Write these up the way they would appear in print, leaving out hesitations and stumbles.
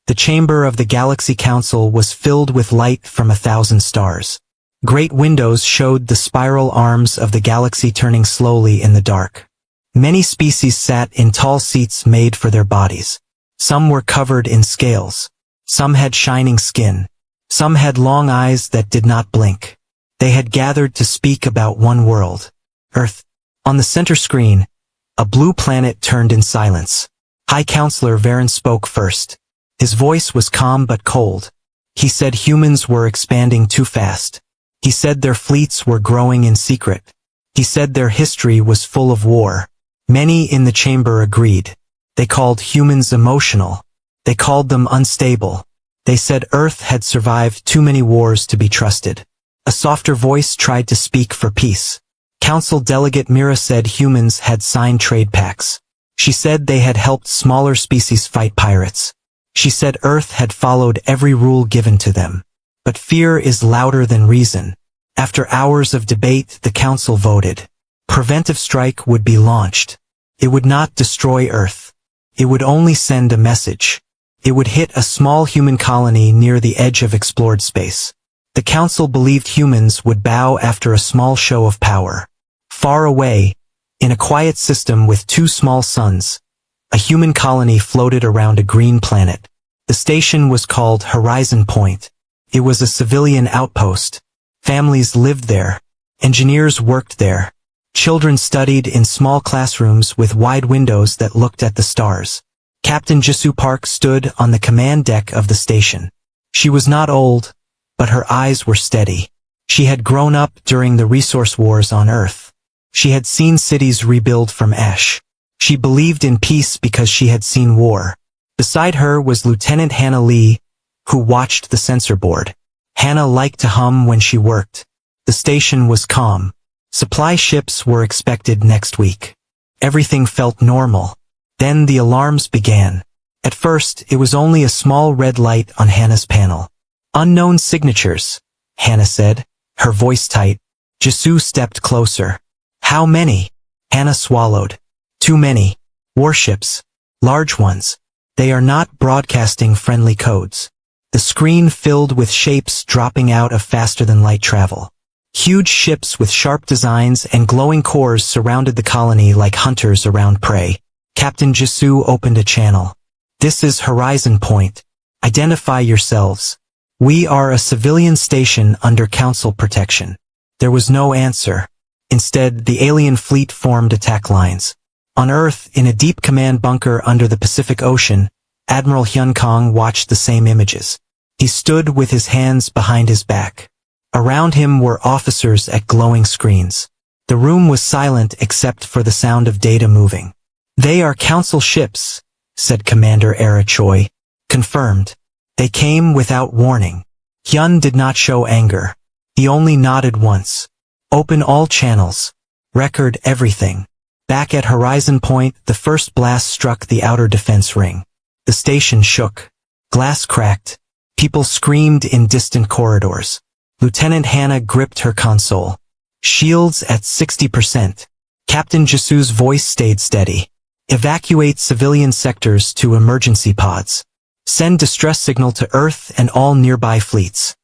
The chamber of the Galaxy Council was filled with light from 1,000 stars. Great windows showed the spiral arms of the galaxy turning slowly in the dark. Many species sat in tall seats made for their bodies. Some were covered in scales. Some had shining skin. Some had long eyes that did not blink. They had gathered to speak about one world, Earth. On the center screen, a blue planet turned in silence. High Counselor Varen spoke first. His voice was calm but cold. He said humans were expanding too fast. He said their fleets were growing in secret. He said their history was full of war. Many in the chamber agreed. They called humans emotional. They called them unstable. They said Earth had survived too many wars to be trusted. A softer voice tried to speak for peace. Council Delegate Mira said humans had signed trade pacts. She said they had helped smaller species fight pirates. She said Earth had followed every rule given to them. But fear is louder than reason. After hours of debate, the Council voted. Preventive strike would be launched. It would not destroy Earth. It would only send a message. It would hit a small human colony near the edge of explored space. The Council believed humans would bow after a small show of power. Far away, in a quiet system with 2 small suns, a human colony floated around a green planet. The station was called Horizon Point. It was a civilian outpost. Families lived there. Engineers worked there. Children studied in small classrooms with wide windows that looked at the stars. Captain Jisoo Park stood on the command deck of the station. She was not old, but her eyes were steady. She had grown up during the resource wars on Earth. She had seen cities rebuild from ash. She believed in peace because she had seen war. Beside her was Lieutenant Hannah Lee, who watched the sensor board. Hannah liked to hum when she worked. The station was calm. Supply ships were expected next week. Everything felt normal. Then the alarms began. At first, it was only a small red light on Hannah's panel. Unknown signatures, Hannah said, her voice tight. Jisoo stepped closer. How many? Hannah swallowed. Too many. Warships. Large ones. They are not broadcasting friendly codes. The screen filled with shapes dropping out of faster-than-light travel. Huge ships with sharp designs and glowing cores surrounded the colony like hunters around prey. Captain Jisoo opened a channel. This is Horizon Point. Identify yourselves. We are a civilian station under Council protection. There was no answer. Instead, the alien fleet formed attack lines. On Earth, in a deep command bunker under the Pacific Ocean, Admiral Hyun Kong watched the same images. He stood with his hands behind his back. Around him were officers at glowing screens. The room was silent except for the sound of data moving. They are Council ships, said Commander Era Choi. Confirmed. They came without warning. Hyun did not show anger. He only nodded once. Open all channels. Record everything. Back at Horizon Point, the first blast struck the outer defense ring. The station shook. Glass cracked. People screamed in distant corridors. Lieutenant Hannah gripped her console. Shields at 60%. Captain Jisoo's voice stayed steady. Evacuate civilian sectors to emergency pods. Send distress signal to Earth and all nearby fleets.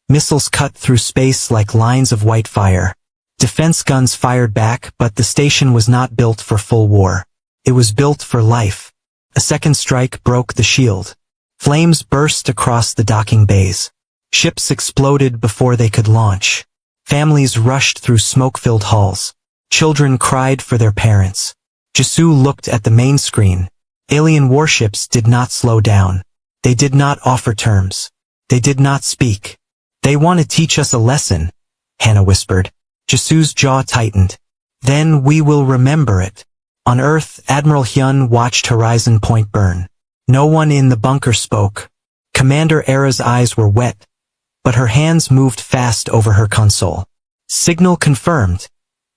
Missiles cut through space like lines of white fire. Defense guns fired back, but the station was not built for full war. It was built for life. A second strike broke the shield. Flames burst across the docking bays. Ships exploded before they could launch. Families rushed through smoke-filled halls. Children cried for their parents. Jisoo looked at the main screen. Alien warships did not slow down. They did not offer terms. They did not speak. They want to teach us a lesson, Hannah whispered. Jisoo's jaw tightened. Then we will remember it. On Earth, Admiral Hyun watched Horizon Point burn. No one in the bunker spoke. Commander Era's eyes were wet, but her hands moved fast over her console. Signal confirmed,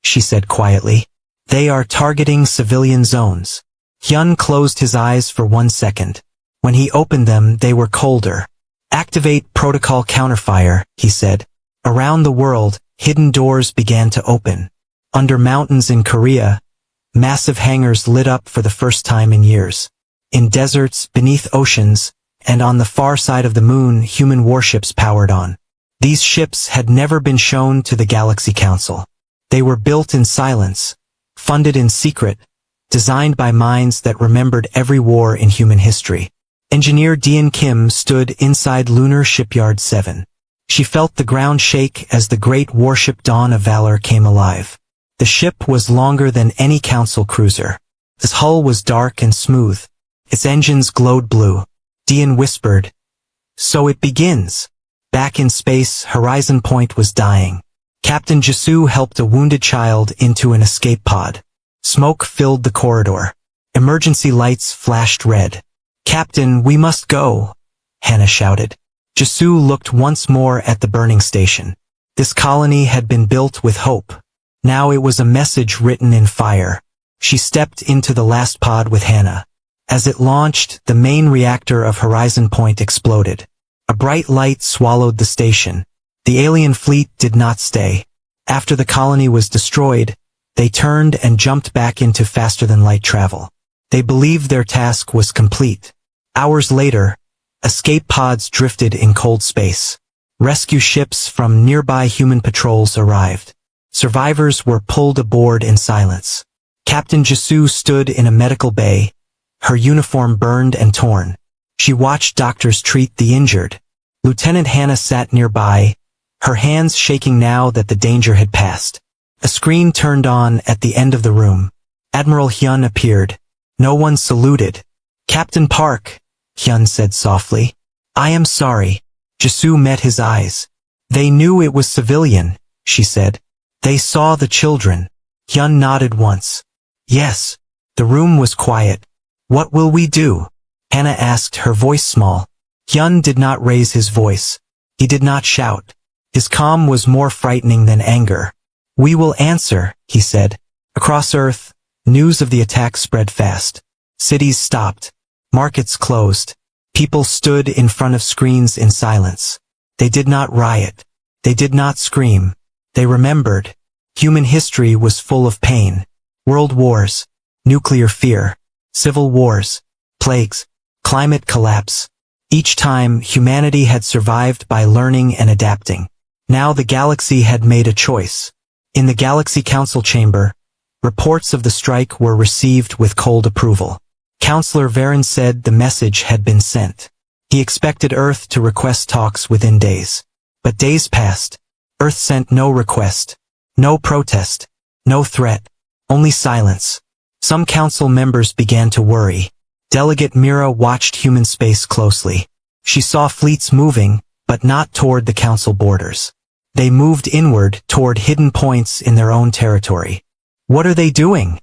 she said quietly. They are targeting civilian zones. Hyun closed his eyes for 1 second. When he opened them, they were colder. Activate protocol counterfire, he said. Around the world, hidden doors began to open. Under mountains in Korea, massive hangars lit up for the first time in years. In deserts, beneath oceans, and on the far side of the moon, human warships powered on. These ships had never been shown to the Galaxy Council. They were built in silence, funded in secret, designed by minds that remembered every war in human history. Engineer Dian Kim stood inside Lunar Shipyard 7. She felt the ground shake as the great warship Dawn of Valor came alive. The ship was longer than any Council cruiser. Its hull was dark and smooth. Its engines glowed blue. Dian whispered, "So it begins." Back in space, Horizon Point was dying. Captain Jisoo helped a wounded child into an escape pod. Smoke filled the corridor. Emergency lights flashed red. "Captain, we must go," Hannah shouted. Jisoo looked once more at the burning station. This colony had been built with hope. Now it was a message written in fire. She stepped into the last pod with Hannah. As it launched, the main reactor of Horizon Point exploded. A bright light swallowed the station. The alien fleet did not stay. After the colony was destroyed, they turned and jumped back into faster-than-light travel. They believed their task was complete. Hours later, escape pods drifted in cold space. Rescue ships from nearby human patrols arrived. Survivors were pulled aboard in silence. Captain Jisoo stood in a medical bay, her uniform burned and torn. She watched doctors treat the injured. Lieutenant Hannah sat nearby, her hands shaking now that the danger had passed. A screen turned on at the end of the room. Admiral Hyun appeared. No one saluted. "Captain Park," Hyun said softly. "I am sorry." Jisoo met his eyes. "They knew it was civilian," she said. "They saw the children." Hyun nodded once. "Yes." The room was quiet. "What will we do?" Hannah asked, her voice small. Hyun did not raise his voice. He did not shout. His calm was more frightening than anger. "We will answer," he said. Across Earth, news of the attack spread fast. Cities stopped. Markets closed. People stood in front of screens in silence. They did not riot. They did not scream. They remembered. Human history was full of pain. World wars, nuclear fear, civil wars, plagues, climate collapse. Each time, humanity had survived by learning and adapting. Now the galaxy had made a choice. In the Galaxy Council chamber, reports of the strike were received with cold approval. Counselor Varen said the message had been sent. He expected Earth to request talks within days. But days passed. Earth sent no request, no protest, no threat, only silence. Some council members began to worry. Delegate Mira watched human space closely. She saw fleets moving, but not toward the council borders. They moved inward toward hidden points in their own territory. "What are they doing?"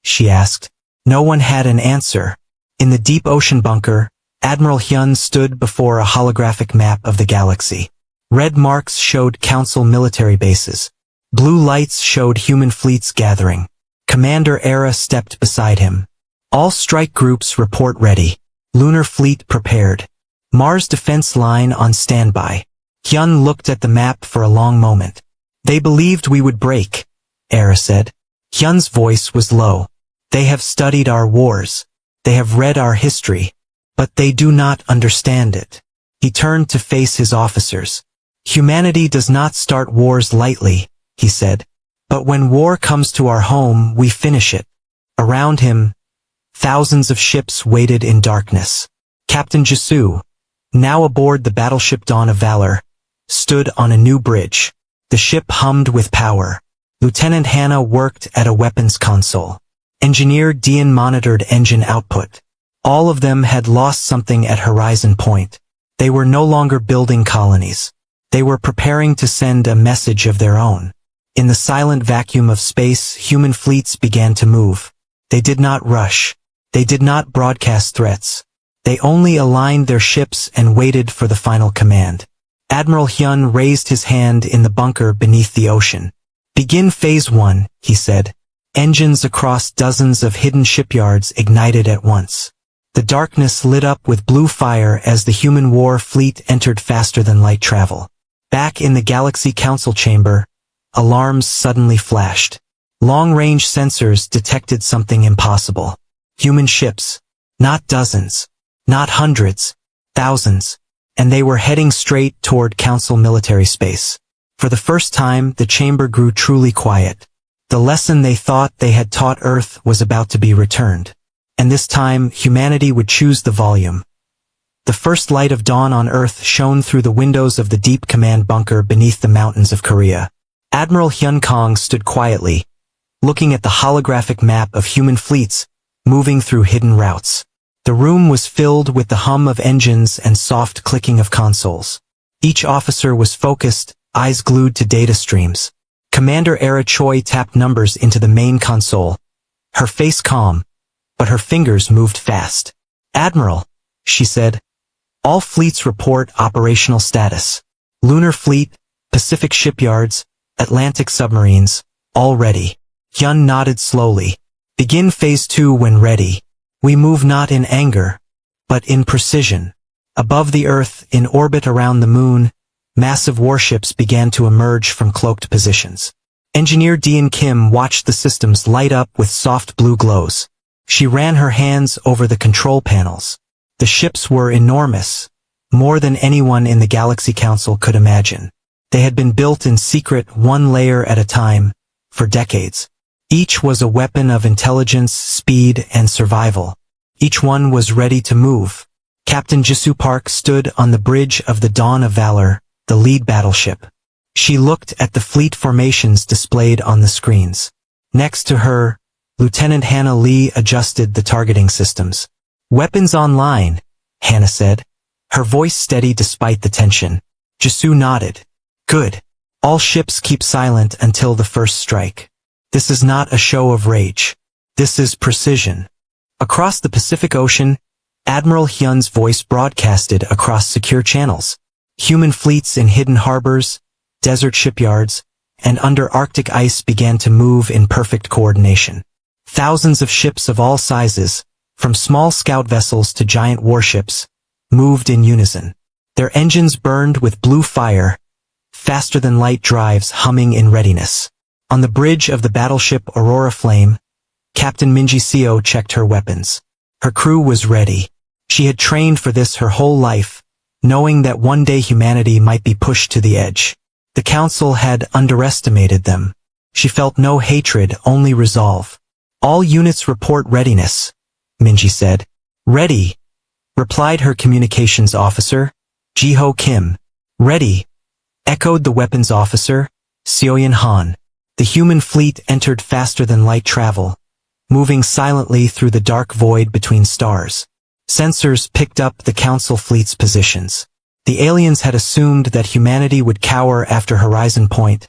she asked. No one had an answer. In the deep ocean bunker, Admiral Hyun stood before a holographic map of the galaxy. Red marks showed council military bases. Blue lights showed human fleets gathering. Commander Era stepped beside him. "All strike groups report ready. Lunar fleet prepared. Mars defense line on standby." Hyun looked at the map for a long moment. "They believed we would break," Era said. Hyun's voice was low. "They have studied our wars. They have read our history. But they do not understand it." He turned to face his officers. "Humanity does not start wars lightly," he said. "But when war comes to our home, we finish it." Around him, thousands of ships waited in darkness. Captain Jisoo, now aboard the battleship Dawn of Valor, stood on a new bridge. The ship hummed with power. Lieutenant Hannah worked at a weapons console. Engineer Dian monitored engine output. All of them had lost something at Horizon Point. They were no longer building colonies. They were preparing to send a message of their own. In the silent vacuum of space, human fleets began to move. They did not rush. They did not broadcast threats. They only aligned their ships and waited for the final command. Admiral Hyun raised his hand in the bunker beneath the ocean. "Begin Phase 1, he said. Engines across dozens of hidden shipyards ignited at once. The darkness lit up with blue fire as the human war fleet entered faster-than-light travel. Back in the Galaxy Council chamber, alarms suddenly flashed. Long-range sensors detected something impossible. Human ships. Not dozens. Not hundreds. Thousands. And they were heading straight toward Council military space. For the first time, the chamber grew truly quiet. The lesson they thought they had taught Earth was about to be returned. And this time, humanity would choose the volume. The first light of dawn on Earth shone through the windows of the deep command bunker beneath the mountains of Korea. Admiral Hyun Kong stood quietly, looking at the holographic map of human fleets moving through hidden routes. The room was filled with the hum of engines and soft clicking of consoles. Each officer was focused, eyes glued to data streams. Commander Era Choi tapped numbers into the main console, her face calm, but her fingers moved fast. "Admiral," she said, "all fleets report operational status. Lunar Fleet, Pacific shipyards, Atlantic submarines, all ready." Hyun nodded slowly. "Begin Phase 2 when ready. We move not in anger, but in precision." Above the Earth, in orbit around the Moon, massive warships began to emerge from cloaked positions. Engineer Dean Kim watched the systems light up with soft blue glows. She ran her hands over the control panels. The ships were enormous, more than anyone in the Galaxy Council could imagine. They had been built in secret, one layer at a time, for decades. Each was a weapon of intelligence, speed, and survival. Each one was ready to move. Captain Jisoo Park stood on the bridge of the Dawn of Valor, the lead battleship. She looked at the fleet formations displayed on the screens. Next to her, Lieutenant Hannah Lee adjusted the targeting systems. "Weapons online," Hannah said, her voice steady despite the tension. Jisoo nodded. "Good. All ships keep silent until the first strike. This is not a show of rage. This is precision." Across the Pacific Ocean, Admiral Hyun's voice broadcasted across secure channels. Human fleets in hidden harbors, desert shipyards, and under Arctic ice began to move in perfect coordination. Thousands of ships of all sizes, from small scout vessels to giant warships, moved in unison. Their engines burned with blue fire, faster than light drives humming in readiness. On the bridge of the battleship Aurora Flame, Captain Minji Seo checked her weapons. Her crew was ready. She had trained for this her whole life, knowing that one day humanity might be pushed to the edge. The Council had underestimated them. She felt no hatred, only resolve. "All units report readiness," Minji said. "Ready," replied her communications officer, Ji-ho Kim. "Ready," echoed the weapons officer, Seoyeon Han. The human fleet entered faster than light travel, moving silently through the dark void between stars. Sensors picked up the Council fleet's positions. The aliens had assumed that humanity would cower after Horizon Point,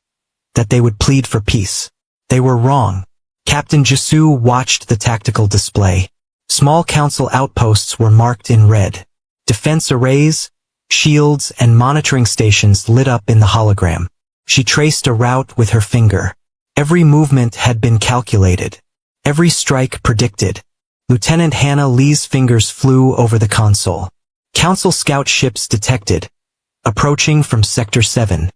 that they would plead for peace. They were wrong. Captain Jisoo watched the tactical display. Small Council outposts were marked in red. Defense arrays, shields, and monitoring stations lit up in the hologram. She traced a route with her finger. Every movement had been calculated. Every strike predicted. Lieutenant Hannah Lee's fingers flew over the console. Council scout ships detected, approaching from Sector 7.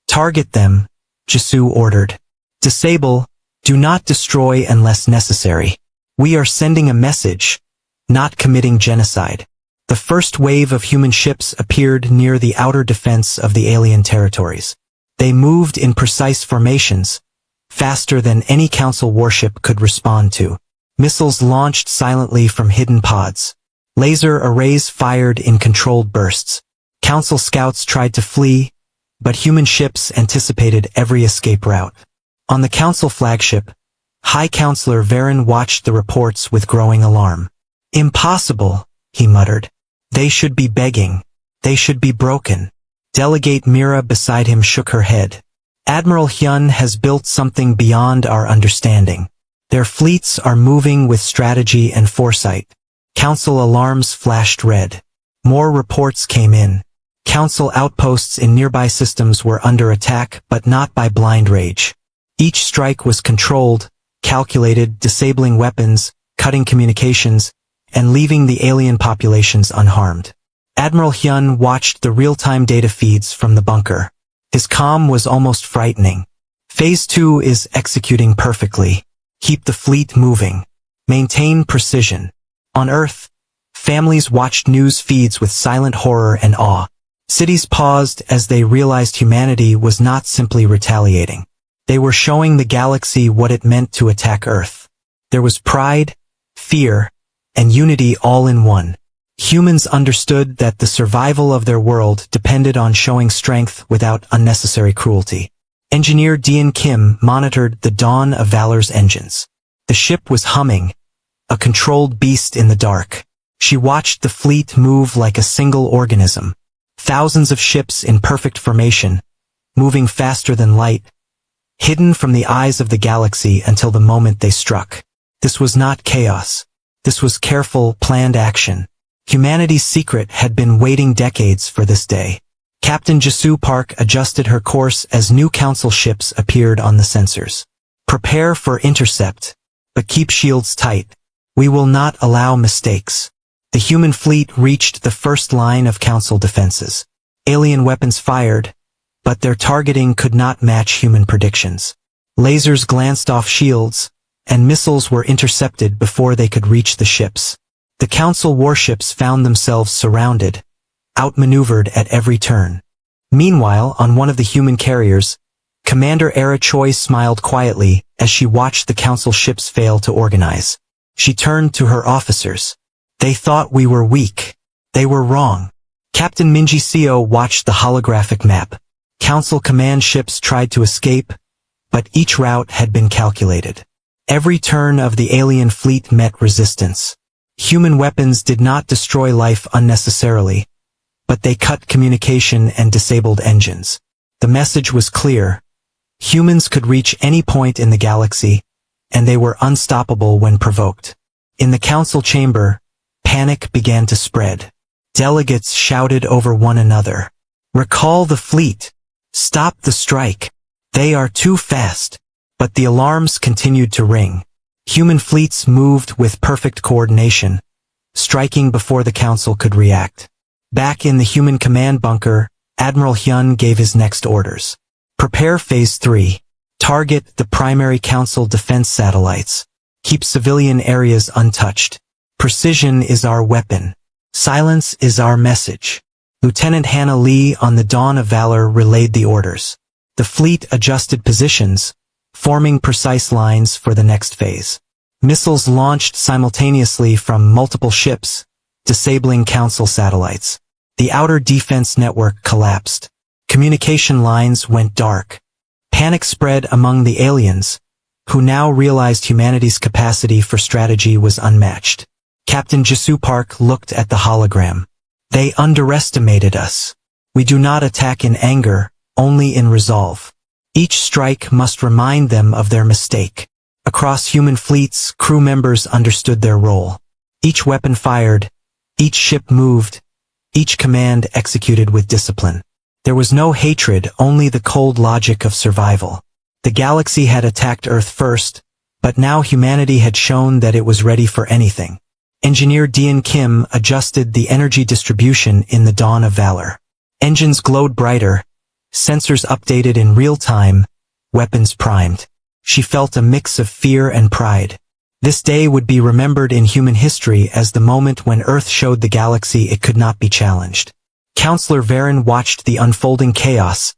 "Target them," Jisoo ordered. "Disable, do not destroy unless necessary. We are sending a message, not committing genocide." The first wave of human ships appeared near the outer defense of the alien territories. They moved in precise formations, faster than any Council warship could respond to. Missiles launched silently from hidden pods. Laser arrays fired in controlled bursts. Council scouts tried to flee, but human ships anticipated every escape route. On the Council flagship, High Counselor Varen watched the reports with growing alarm. "Impossible," he muttered. "They should be begging. They should be broken." Delegate Mira beside him shook her head. "Admiral Hyun has built something beyond our understanding. Their fleets are moving with strategy and foresight." Council alarms flashed red. More reports came in. Council outposts in nearby systems were under attack, but not by blind rage. Each strike was controlled, calculated, disabling weapons, cutting communications, and leaving the alien populations unharmed. Admiral Hyun watched the real-time data feeds from the bunker. His calm was almost frightening. "Phase 2 is executing perfectly. Keep the fleet moving. Maintain precision. On Earth, Families watched news feeds with silent horror and awe. Cities paused as they realized humanity was not simply retaliating. They were showing the galaxy what it meant to attack Earth. There was pride, fear, and unity all in one. Humans understood that the survival of their world depended on showing strength without unnecessary cruelty. Engineer Dian Kim monitored the dawn of Valor's engines. The ship was humming, a controlled beast in the dark. She watched the fleet move like a single organism. Thousands of ships in perfect formation, moving faster than light, hidden from the eyes of the galaxy until the moment they struck. This was not chaos. This was careful, planned action. Humanity's secret had been waiting decades for this day. Captain Jisoo Park adjusted her course as new council ships appeared on the sensors. Prepare for intercept, but keep shields tight. We will not allow mistakes. The human fleet reached the first line of council defenses. Alien weapons fired, but their targeting could not match human predictions. Lasers glanced off shields, and missiles were intercepted before they could reach the ships. The council warships found themselves surrounded, outmaneuvered at every turn. Meanwhile, on one of the human carriers, Commander Era Choi smiled quietly as she watched the council ships fail to organize. She turned to her officers. They thought we were weak. They were wrong. Captain Minji Seo watched the holographic map. Council command ships tried to escape, but each route had been calculated. Every turn of the alien fleet met resistance. Human weapons did not destroy life unnecessarily, but they cut communication and disabled engines. The message was clear. Humans could reach any point in the galaxy, and they were unstoppable when provoked. In the council chamber, panic began to spread. Delegates shouted over one another. Recall the fleet. Stop the strike. They are too fast. But the alarms continued to ring. Human fleets moved with perfect coordination, striking before the council could react. Back in the human command bunker, Admiral Hyun gave his next orders. Prepare Phase 3. Target the primary council defense satellites. Keep civilian areas untouched. Precision is our weapon. Silence is our message. Lieutenant Hannah Lee on the Dawn of Valor relayed the orders. The fleet adjusted positions, forming precise lines for the next phase. Missiles launched simultaneously from multiple ships, disabling council satellites. The outer defense network collapsed. Communication lines went dark. Panic spread among the aliens, who now realized humanity's capacity for strategy was unmatched. Captain Jisoo Park looked at the hologram. They underestimated us. We do not attack in anger, only in resolve. Each strike must remind them of their mistake. Across human fleets, crew members understood their role. Each weapon fired, each ship moved, each command executed with discipline. There was no hatred, only the cold logic of survival. The galaxy had attacked Earth first, but now humanity had shown that it was ready for anything. Engineer Dian Kim adjusted the energy distribution in the Dawn of Valor. Engines glowed brighter, sensors updated in real time, weapons primed. She felt a mix of fear and pride. This day would be remembered in human history as the moment when Earth showed the galaxy it could not be challenged. Counselor Varen watched the unfolding chaos,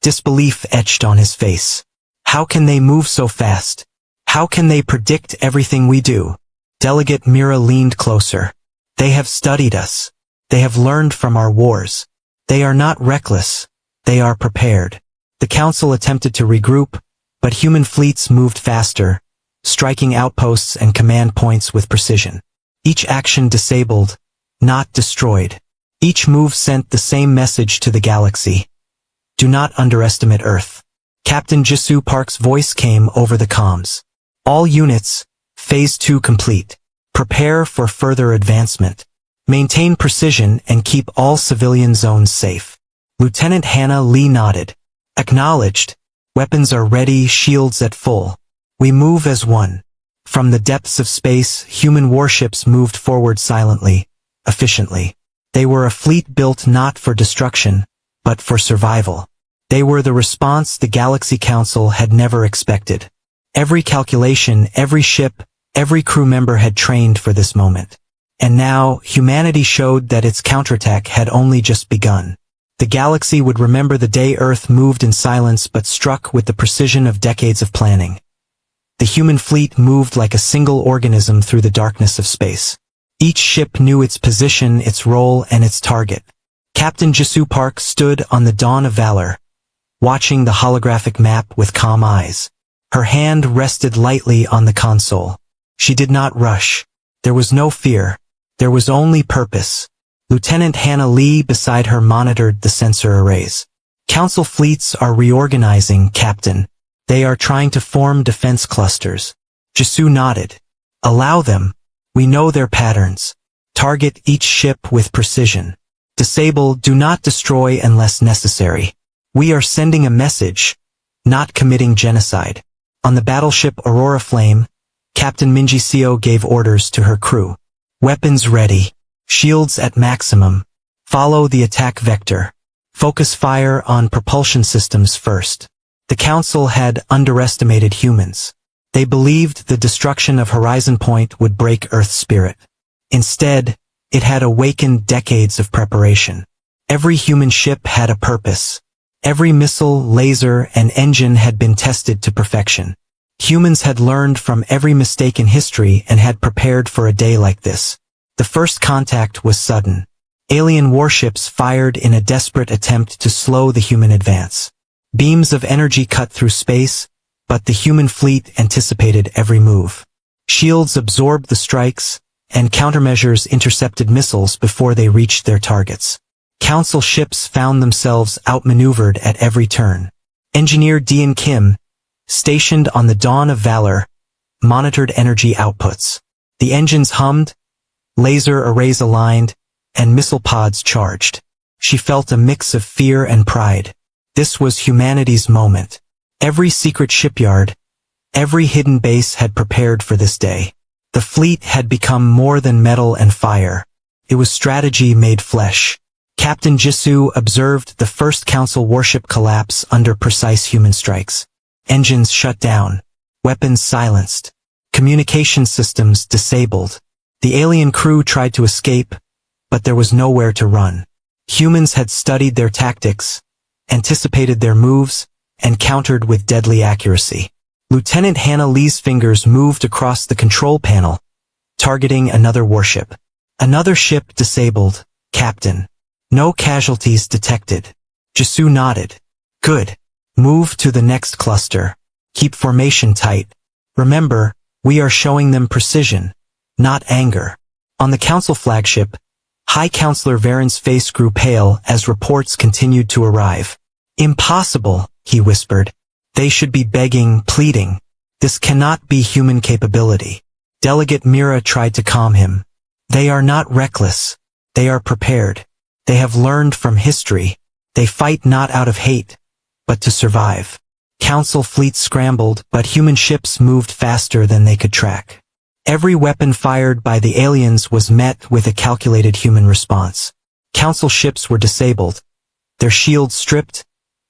disbelief etched on his face. How can they move so fast? How can they predict everything we do? Delegate Mira leaned closer. They have studied us. They have learned from our wars. They are not reckless. They are prepared. The council attempted to regroup, but human fleets moved faster, striking outposts and command points with precision. Each action disabled, not destroyed. Each move sent the same message to the galaxy. Do not underestimate Earth. Captain Jisoo Park's voice came over the comms. All units, Phase 2 complete. Prepare for further advancement. Maintain precision and keep all civilian zones safe. Lieutenant Hannah Lee nodded. Acknowledged. Weapons are ready, shields at full. We move as one. From the depths of space, human warships moved forward silently, efficiently. They were a fleet built not for destruction, but for survival. They were the response the Galaxy Council had never expected. Every calculation, every ship, every crew member had trained for this moment. And now, humanity showed that its counterattack had only just begun. The galaxy would remember the day Earth moved in silence but struck with the precision of decades of planning. The human fleet moved like a single organism through the darkness of space. Each ship knew its position, its role, and its target. Captain Jisoo Park stood on the dawn of valor, watching the holographic map with calm eyes. Her hand rested lightly on the console. She did not rush. There was no fear. There was only purpose. Lieutenant Hannah Lee beside her monitored the sensor arrays. Council fleets are reorganizing, Captain. They are trying to form defense clusters. Jisoo nodded. Allow them. We know their patterns. Target each ship with precision. Disable, do not destroy unless necessary. We are sending a message, not committing genocide. On the battleship Aurora Flame, Captain Minji Seo gave orders to her crew. Weapons ready. Shields at maximum. Follow the attack vector. Focus fire on propulsion systems first. The Council had underestimated humans. They believed the destruction of Horizon Point would break Earth's spirit. Instead, it had awakened decades of preparation. Every human ship had a purpose. Every missile, laser, and engine had been tested to perfection. Humans had learned from every mistake in history and had prepared for a day like this. The first contact was sudden. Alien warships fired in a desperate attempt to slow the human advance. Beams of energy cut through space, but the human fleet anticipated every move. Shields absorbed the strikes, and countermeasures intercepted missiles before they reached their targets. Council ships found themselves outmaneuvered at every turn. Engineer Dean Kim, stationed on the Dawn of Valor, monitored energy outputs. The engines hummed, laser arrays aligned, and missile pods charged. She felt a mix of fear and pride. This was humanity's moment. Every secret shipyard, every hidden base had prepared for this day. The fleet had become more than metal and fire. It was strategy made flesh. Captain Jisoo observed the first Council warship collapse under precise human strikes. Engines shut down. Weapons silenced. Communication systems disabled. The alien crew tried to escape, but there was nowhere to run. Humans had studied their tactics, anticipated their moves, and countered with deadly accuracy. Lieutenant Hannah Lee's fingers moved across the control panel, targeting another warship. Another ship disabled, Captain. No casualties detected. Jisoo nodded. Good. Move to the next cluster. Keep formation tight. Remember, we are showing them precision, not anger. On the Council flagship, High Counselor Varen's face grew pale as reports continued to arrive. Impossible, he whispered. They should be begging, pleading. This cannot be human capability. Delegate Mira tried to calm him. They are not reckless. They are prepared. They have learned from history. They fight not out of hate, but to survive. Council fleets scrambled, but human ships moved faster than they could track. Every weapon fired by the aliens was met with a calculated human response. Council ships were disabled, their shields stripped,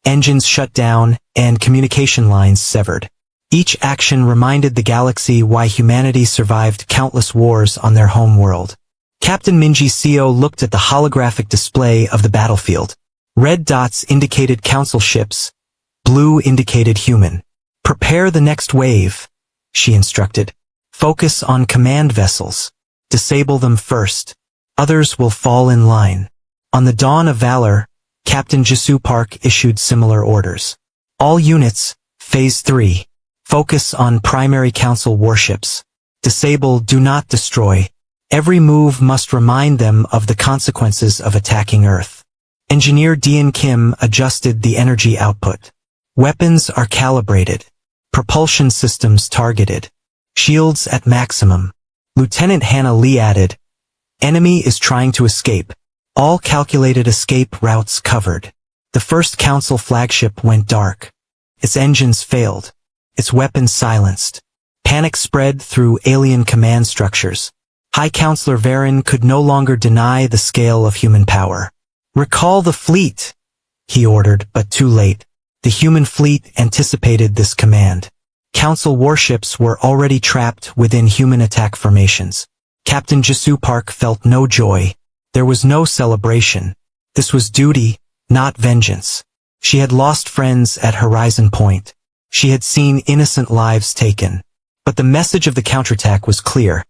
engines shut down, and communication lines severed. Each action reminded the galaxy why humanity survived countless wars on their home world. Captain Minji Seo looked at the holographic display of the battlefield. Red dots indicated Council ships, blue indicated human. Prepare the next wave, she instructed. Focus on command vessels. Disable them first. Others will fall in line. On the Dawn of Valor, Captain Jisoo Park issued similar orders. All units, Phase 3. Focus on primary Council warships. Disable, do not destroy. Every move must remind them of the consequences of attacking Earth. Engineer Dean Kim adjusted the energy output. Weapons are calibrated. Propulsion systems targeted. Shields at maximum. Lieutenant Hannah Lee added, enemy is trying to escape. All calculated escape routes covered. The first Council flagship went dark. Its engines failed. Its weapons silenced. Panic spread through alien command structures. High Counselor Varen could no longer deny the scale of human power. Recall the fleet, he ordered, but too late. The human fleet anticipated this command. Council warships were already trapped within human attack formations. Captain Jisoo Park felt no joy. There was no celebration. This was duty, not vengeance. She had lost friends at Horizon Point. She had seen innocent lives taken. But the message of the counterattack was clear.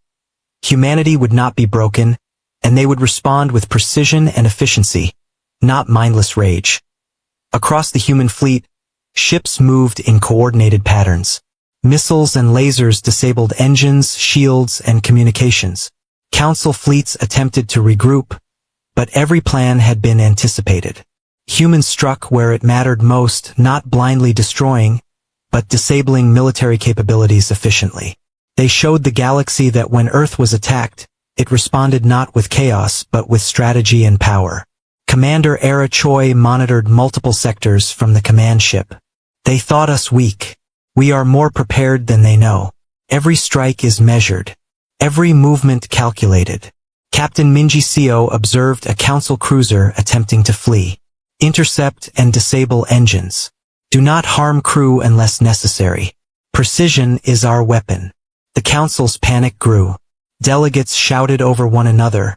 Humanity would not be broken, and they would respond with precision and efficiency, not mindless rage. Across the human fleet, ships moved in coordinated patterns. Missiles and lasers disabled engines, shields, and communications. Council fleets attempted to regroup, but every plan had been anticipated. Humans struck where it mattered most, not blindly destroying, but disabling military capabilities efficiently. They showed the galaxy that when Earth was attacked, it responded not with chaos but with strategy and power. Commander Era Choi monitored multiple sectors from the command ship. They thought us weak. We are more prepared than they know. Every strike is measured. Every movement calculated. Captain Minji Seo observed a council cruiser attempting to flee. Intercept and disable engines. Do not harm crew unless necessary. Precision is our weapon. The council's panic grew. Delegates shouted over one another,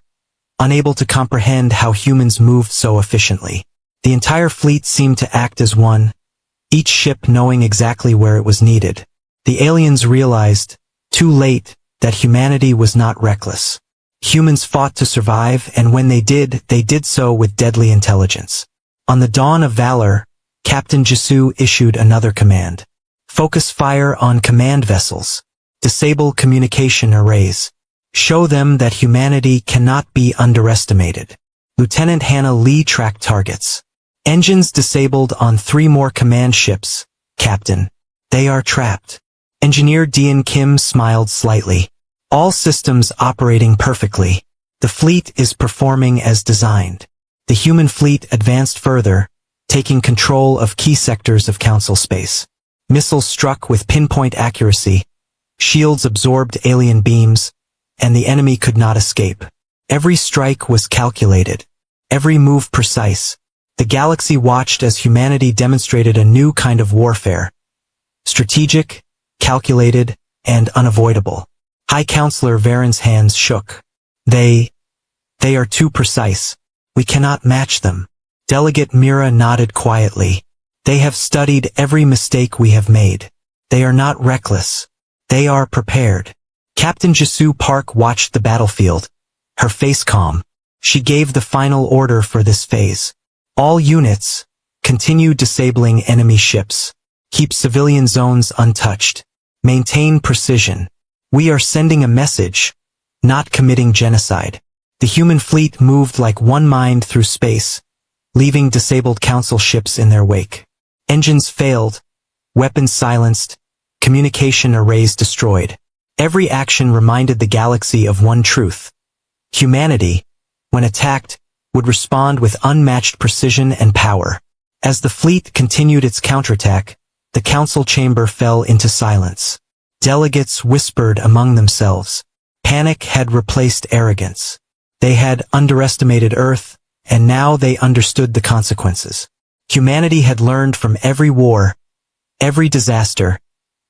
unable to comprehend how humans moved so efficiently. The entire fleet seemed to act as one, each ship knowing exactly where it was needed. The aliens realized, too late, that humanity was not reckless. Humans fought to survive, and when they did so with deadly intelligence. On the dawn of valor, Captain Jisoo issued another command. Focus fire on command vessels. Disable communication arrays. Show them that humanity cannot be underestimated. Lieutenant Hannah Lee tracked targets. Engines disabled on 3 more command ships. Captain. They are trapped. Engineer Dean Kim smiled slightly. All systems operating perfectly. The fleet is performing as designed. The human fleet advanced further, taking control of key sectors of Council space. Missiles struck with pinpoint accuracy. Shields absorbed alien beams, and the enemy could not escape. Every strike was calculated. Every move precise. The galaxy watched as humanity demonstrated a new kind of warfare. Strategic, calculated, and unavoidable. High Counselor Varen's hands shook. They are too precise. We cannot match them. Delegate Mira nodded quietly. They have studied every mistake we have made. They are not reckless. They are prepared. Captain Jisoo Park watched the battlefield, her face calm. She gave the final order for this phase. All units, continue disabling enemy ships. Keep civilian zones untouched. Maintain precision. We are sending a message, not committing genocide. The human fleet moved like one mind through space, leaving disabled council ships in their wake. Engines failed, weapons silenced, communication arrays destroyed. Every action reminded the galaxy of one truth. Humanity, when attacked, would respond with unmatched precision and power. As the fleet continued its counterattack, the council chamber fell into silence. Delegates whispered among themselves. Panic had replaced arrogance. They had underestimated Earth, and now they understood the consequences. Humanity had learned from every war, every disaster,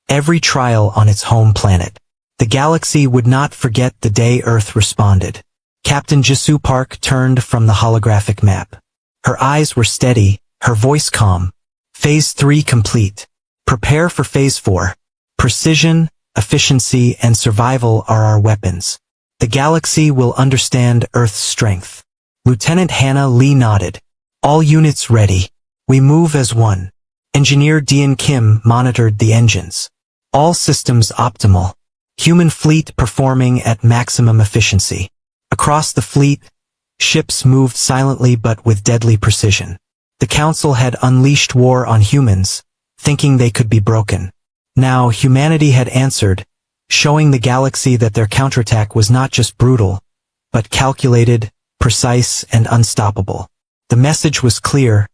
every trial on its home planet. The galaxy would not forget the day Earth responded. Captain Jisoo Park turned from the holographic map. Her eyes were steady, her voice calm. Phase 3 complete. Prepare for Phase 4. Precision, efficiency, and survival are our weapons. The galaxy will understand Earth's strength. Lieutenant Hannah Lee nodded. All units ready. We move as one. Engineer Dean Kim monitored the engines. All systems optimal. Human fleet performing at maximum efficiency. Across the fleet, ships moved silently but with deadly precision. The Council had unleashed war on humans, thinking they could be broken. Now humanity had answered, showing the galaxy that their counterattack was not just brutal, but calculated, precise, and unstoppable. The message was clear: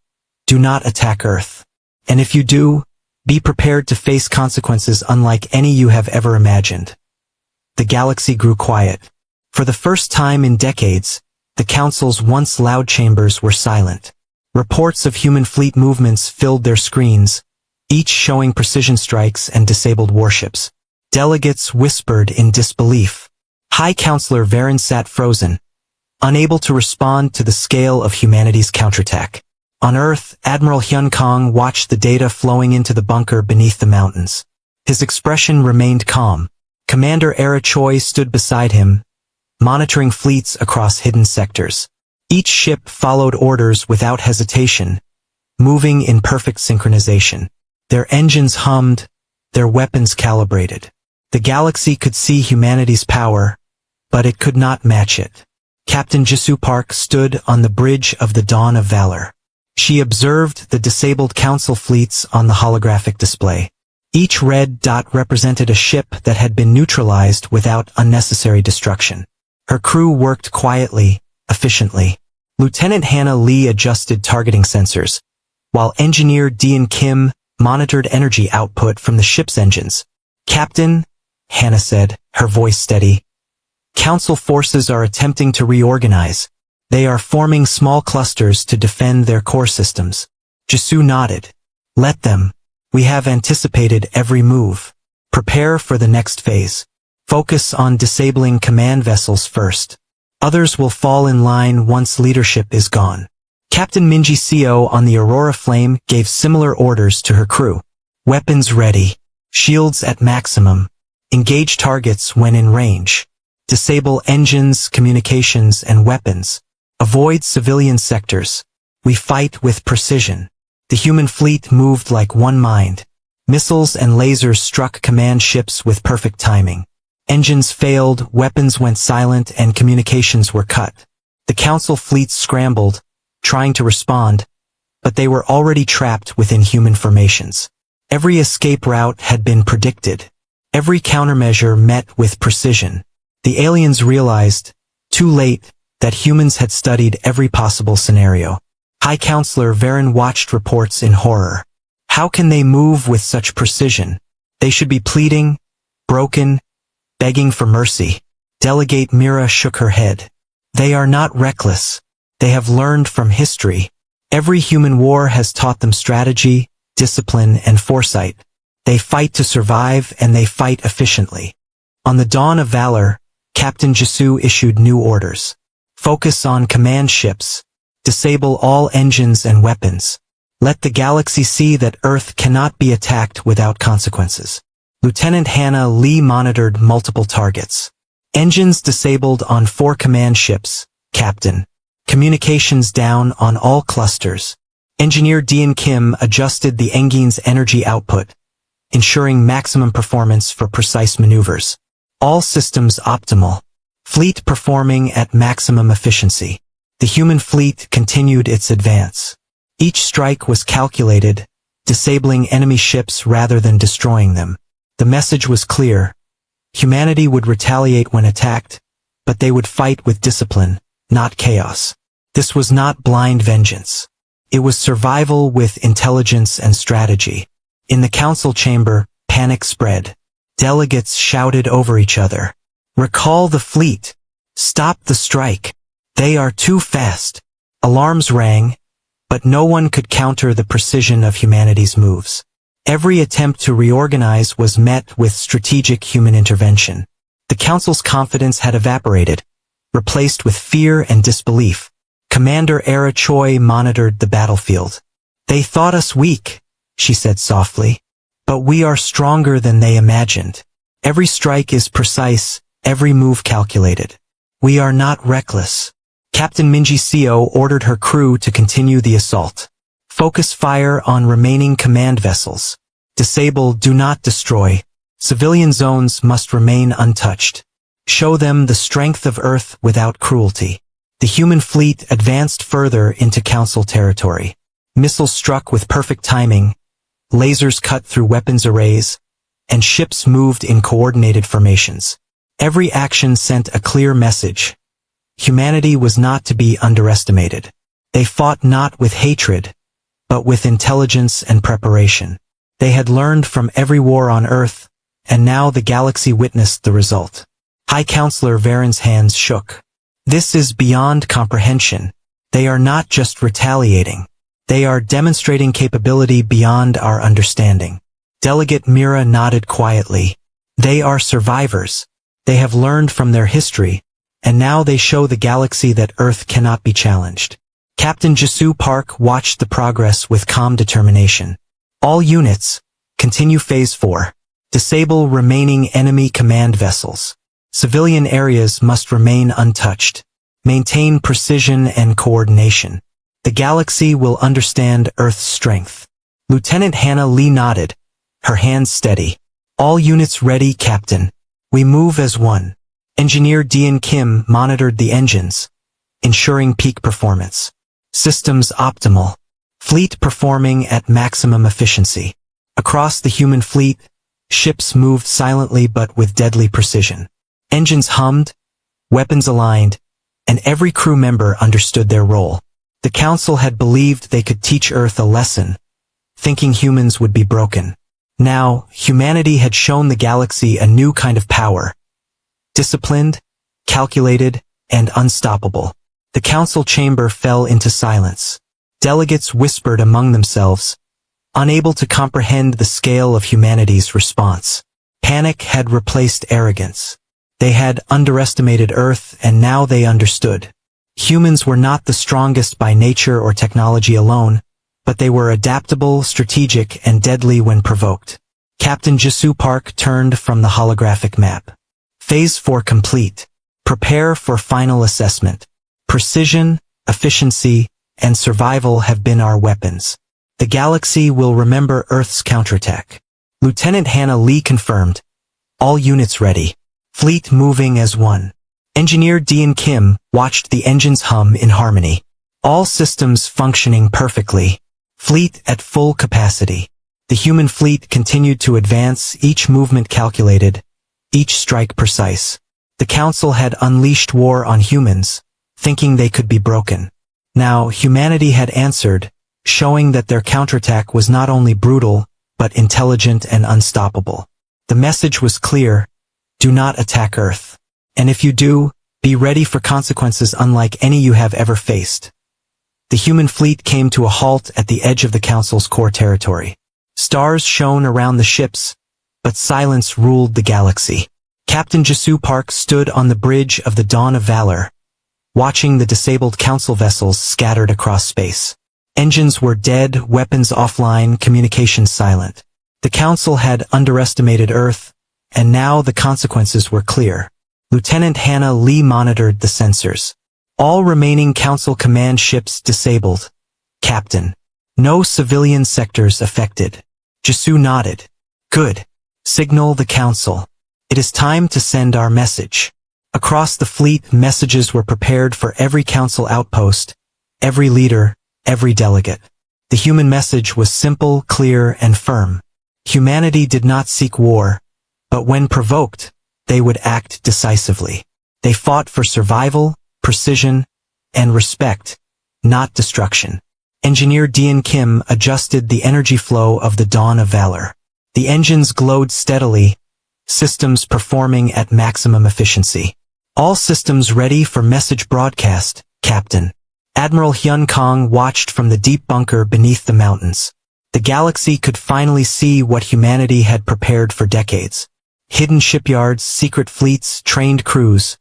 do not attack Earth. And if you do, be prepared to face consequences unlike any you have ever imagined. The galaxy grew quiet. For the first time in decades, the Council's once loud chambers were silent. Reports of human fleet movements filled their screens, each showing precision strikes and disabled warships. Delegates whispered in disbelief. High Counselor Varen sat frozen, unable to respond to the scale of humanity's counterattack. On Earth, Admiral Hyun Kong watched the data flowing into the bunker beneath the mountains. His expression remained calm. Commander Era Choi stood beside him, monitoring fleets across hidden sectors. Each ship followed orders without hesitation, moving in perfect synchronization. Their engines hummed, their weapons calibrated. The galaxy could see humanity's power, but it could not match it. Captain Jisoo Park stood on the bridge of the Dawn of Valor. She observed the disabled council fleets on the holographic display. Each red dot represented a ship that had been neutralized without unnecessary destruction. Her crew worked quietly, efficiently. Lieutenant Hannah Lee adjusted targeting sensors, while Engineer Dean Kim monitored energy output from the ship's engines. "Captain," Hannah said, her voice steady, "Council forces are attempting to reorganize. They are forming small clusters to defend their core systems." Jisoo nodded. "Let them. We have anticipated every move. Prepare for the next phase. Focus on disabling command vessels first. Others will fall in line once leadership is gone." Captain Minji Seo on the Aurora Flame gave similar orders to her crew. "Weapons ready. Shields at maximum. Engage targets when in range. Disable engines, communications, and weapons. Avoid civilian sectors. We fight with precision." The human fleet moved like one mind. Missiles and lasers struck command ships with perfect timing. Engines failed, weapons went silent, and communications were cut. The council fleets scrambled, trying to respond, but they were already trapped within human formations. Every escape route had been predicted. Every countermeasure met with precision. The aliens realized, too late, that humans had studied every possible scenario. High Counselor Varen watched reports in horror. How can they move with such precision? They should be pleading, broken, begging for mercy. Delegate Mira shook her head. They are not reckless. They have learned from history. Every human war has taught them strategy, discipline, and foresight. They fight to survive, and they fight efficiently. On the Dawn of Valor, Captain Jisoo issued new orders. Focus on command ships. Disable all engines and weapons. Let the galaxy see that Earth cannot be attacked without consequences. Lieutenant Hannah Lee monitored multiple targets. Engines disabled on 4 command ships, Captain. Communications down on all clusters. Engineer Dean Kim adjusted the engine's energy output, ensuring maximum performance for precise maneuvers. All systems optimal. Fleet performing at maximum efficiency. The human fleet continued its advance. Each strike was calculated, disabling enemy ships rather than destroying them. The message was clear. Humanity would retaliate when attacked, but they would fight with discipline, not chaos. This was not blind vengeance. It was survival with intelligence and strategy. In the council chamber, panic spread. Delegates shouted over each other. "Recall the fleet. Stop the strike. They are too fast." Alarms rang, but no one could counter the precision of humanity's moves. Every attempt to reorganize was met with strategic human intervention. The council's confidence had evaporated, replaced with fear and disbelief. Commander Era Choi monitored the battlefield. "They thought us weak," she said softly. "But we are stronger than they imagined. Every strike is precise, every move calculated. We are not reckless." Captain Minji Seo ordered her crew to continue the assault. Focus fire on remaining command vessels. Disable, do not destroy. Civilian zones must remain untouched. Show them the strength of Earth without cruelty. The human fleet advanced further into Council territory. Missiles struck with perfect timing, lasers cut through weapons arrays, and ships moved in coordinated formations. Every action sent a clear message. Humanity was not to be underestimated. They fought not with hatred, but with intelligence and preparation. They had learned from every war on Earth, and now the galaxy witnessed the result. High Counselor Varen's hands shook. This is beyond comprehension. They are not just retaliating. They are demonstrating capability beyond our understanding. Delegate Mira nodded quietly. They are survivors. They have learned from their history, and now they show the galaxy that Earth cannot be challenged. Captain Jisoo Park watched the progress with calm determination. All units, continue Phase 4. Disable remaining enemy command vessels. Civilian areas must remain untouched. Maintain precision and coordination. The galaxy will understand Earth's strength. Lieutenant Hannah Lee nodded, her hands steady. All units ready, Captain. We move as one. Engineer Dean Kim monitored the engines, ensuring peak performance. Systems optimal. Fleet performing at maximum efficiency. Across the human fleet, ships moved silently but with deadly precision. Engines hummed, weapons aligned, and every crew member understood their role. The Council had believed they could teach Earth a lesson, thinking humans would be broken. Now, humanity had shown the galaxy a new kind of power. Disciplined, calculated, and unstoppable. The council chamber fell into silence. Delegates whispered among themselves, unable to comprehend the scale of humanity's response. Panic had replaced arrogance. They had underestimated Earth, and now they understood. Humans were not the strongest by nature or technology alone, but they were adaptable, strategic, and deadly when provoked. Captain Jisoo Park turned from the holographic map. Phase 4 complete. Prepare for final assessment. Precision, efficiency, and survival have been our weapons. The galaxy will remember Earth's counterattack. Lieutenant Hannah Lee confirmed. All units ready. Fleet moving as one. Engineer Dean Kim watched the engines hum in harmony. All systems functioning perfectly. Fleet at full capacity. The human fleet continued to advance, each movement calculated, each strike precise. The Council had unleashed war on humans, thinking they could be broken. Now, humanity had answered, showing that their counterattack was not only brutal, but intelligent and unstoppable. The message was clear: do not attack Earth. And if you do, be ready for consequences unlike any you have ever faced. The human fleet came to a halt at the edge of the Council's core territory. Stars shone around the ships, but silence ruled the galaxy. Captain Jisoo Park stood on the bridge of the Dawn of Valor, watching the disabled Council vessels scattered across space. Engines were dead, weapons offline, communications silent. The Council had underestimated Earth, and now the consequences were clear. Lieutenant Hannah Lee monitored the sensors. All remaining Council command ships disabled. Captain. No civilian sectors affected. Jisoo nodded. Good. Signal the Council. It is time to send our message. Across the fleet, messages were prepared for every Council outpost, every leader, every delegate. The human message was simple, clear, and firm. Humanity did not seek war, but when provoked, they would act decisively. They fought for survival, precision, and respect, not destruction. Engineer Dean Kim adjusted the energy flow of the Dawn of Valor. The engines glowed steadily, systems performing at maximum efficiency. All systems ready for message broadcast, Captain. Admiral Hyun Kong watched from the deep bunker beneath the mountains. The galaxy could finally see what humanity had prepared for decades. Hidden shipyards, secret fleets, trained crews.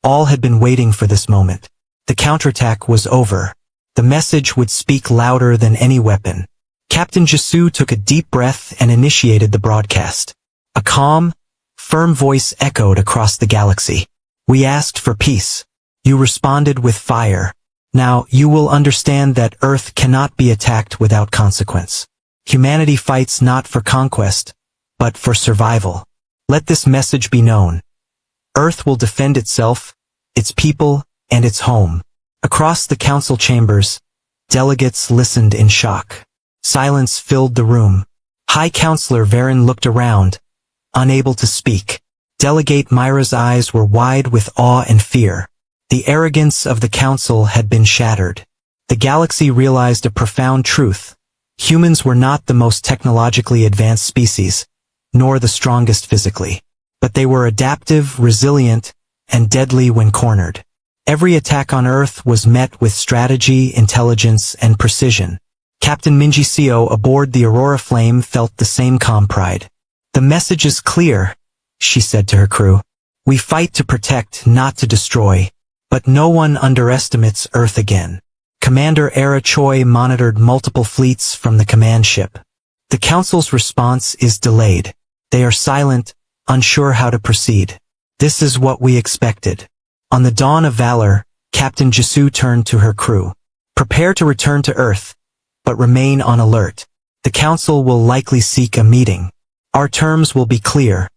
All had been waiting for this moment. The counterattack was over. The message would speak louder than any weapon. Captain Jisoo took a deep breath and initiated the broadcast. A calm, firm voice echoed across the galaxy. We asked for peace. You responded with fire. Now you will understand that Earth cannot be attacked without consequence. Humanity fights not for conquest, but for survival. Let this message be known. Earth will defend itself, its people, and its home. Across the council chambers, delegates listened in shock. Silence filled the room. High Counselor Varen looked around, unable to speak. Delegate Myra's eyes were wide with awe and fear. The arrogance of the council had been shattered. The galaxy realized a profound truth. Humans were not the most technologically advanced species, nor the strongest physically. But they were adaptive, resilient, and deadly when cornered. Every attack on Earth was met with strategy, intelligence, and precision. Captain Minji Seo aboard the Aurora Flame felt the same calm pride. The message is clear, she said to her crew. We fight to protect, not to destroy. But no one underestimates Earth again. Commander Era Choi monitored multiple fleets from the command ship. The Council's response is delayed. They are silent, unsure how to proceed. This is what we expected. On the dawn of valor, Captain Jisoo turned to her crew. Prepare to return to Earth, but remain on alert. The Council will likely seek a meeting. Our terms will be clear.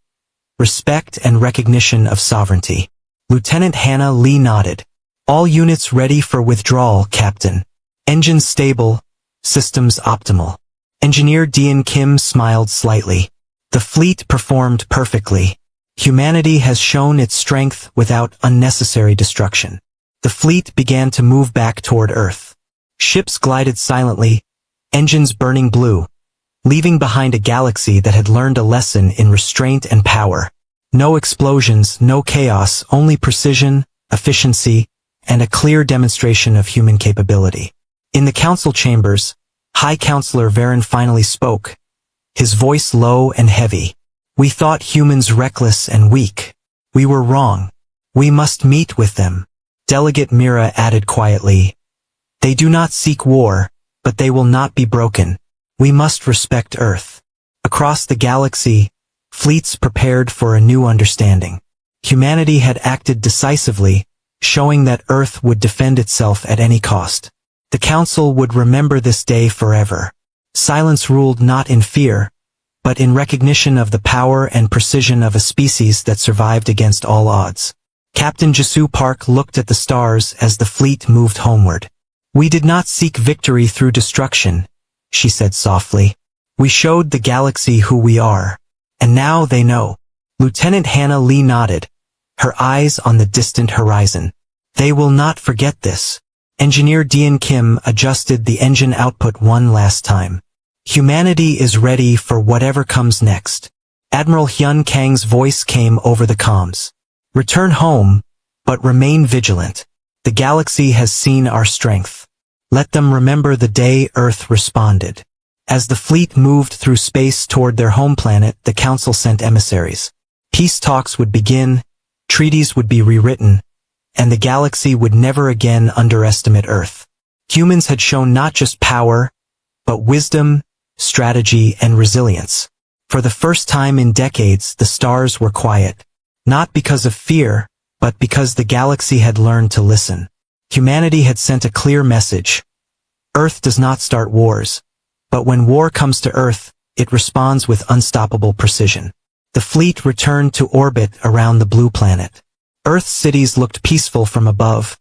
Respect and recognition of sovereignty. Lieutenant Hannah Lee nodded. All units ready for withdrawal, Captain. Engines stable, systems optimal. Engineer Dean Kim smiled slightly. The fleet performed perfectly. Humanity has shown its strength without unnecessary destruction. The fleet began to move back toward Earth. Ships glided silently, engines burning blue, leaving behind a galaxy that had learned a lesson in restraint and power. No explosions, no chaos, only precision, efficiency, and a clear demonstration of human capability. In the council chambers, High Counselor Varen finally spoke, his voice low and heavy. We thought humans reckless and weak. We were wrong. We must meet with them. Delegate Mira added quietly, they do not seek war, but they will not be broken. We must respect Earth. Across the galaxy, fleets prepared for a new understanding. Humanity had acted decisively, showing that Earth would defend itself at any cost. The Council would remember this day forever. Silence ruled not in fear, but in recognition of the power and precision of a species that survived against all odds. Captain Jisoo Park looked at the stars as the fleet moved homeward. We did not seek victory through destruction, she said softly. We showed the galaxy who we are. And now they know. Lieutenant Hannah Lee nodded, her eyes on the distant horizon. They will not forget this. Engineer Dean Kim adjusted the engine output one last time. Humanity is ready for whatever comes next. Admiral Hyun Kang's voice came over the comms. Return home, but remain vigilant. The galaxy has seen our strength. Let them remember the day Earth responded. As the fleet moved through space toward their home planet, the Council sent emissaries. Peace talks would begin, treaties would be rewritten, and the galaxy would never again underestimate Earth. Humans had shown not just power, but wisdom, strategy, and resilience. For the first time in decades, the stars were quiet. Not because of fear, but because the galaxy had learned to listen. Humanity had sent a clear message. Earth does not start wars, but when war comes to Earth, it responds with unstoppable precision. The fleet returned to orbit around the blue planet. Earth's cities looked peaceful from above,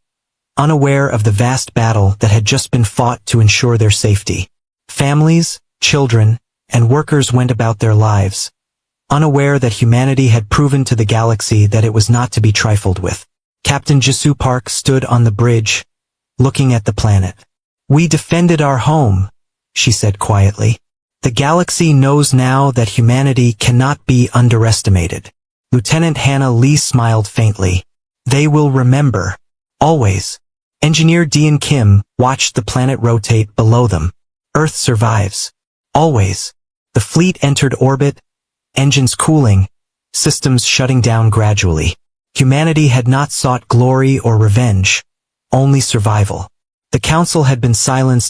unaware of the vast battle that had just been fought to ensure their safety. Families, children, and workers went about their lives, unaware that humanity had proven to the galaxy that it was not to be trifled with. Captain Jisoo Park stood on the bridge, looking at the planet. We defended our home, she said quietly. The galaxy knows now that humanity cannot be underestimated. Lieutenant Hannah Lee smiled faintly. They will remember. Always. Engineer Dean Kim watched the planet rotate below them. Earth survives. Always. The fleet entered orbit, engines cooling, systems shutting down gradually. Humanity had not sought glory or revenge, only survival. The Council had been silenced